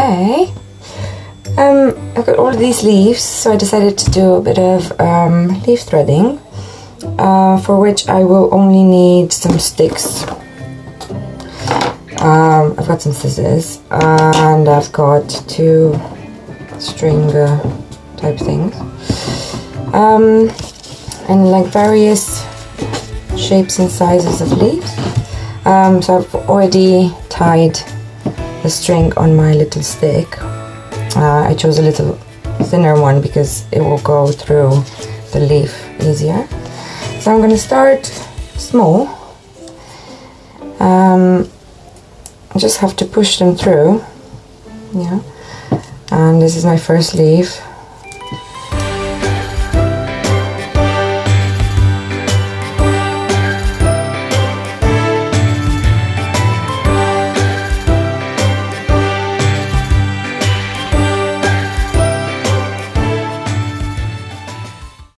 Okay. I've got all of these leaves, so I decided to do a bit of leaf threading, for which I will only need some sticks. I've got some scissors, and I've got 2 string type things, and like various shapes and sizes of leaves. So I've already tied the string on my little stick. I chose a little thinner one because it will go through the leaf easier. So I'm going to start small. I just have to push them through. Yeah. And this is my first leaf.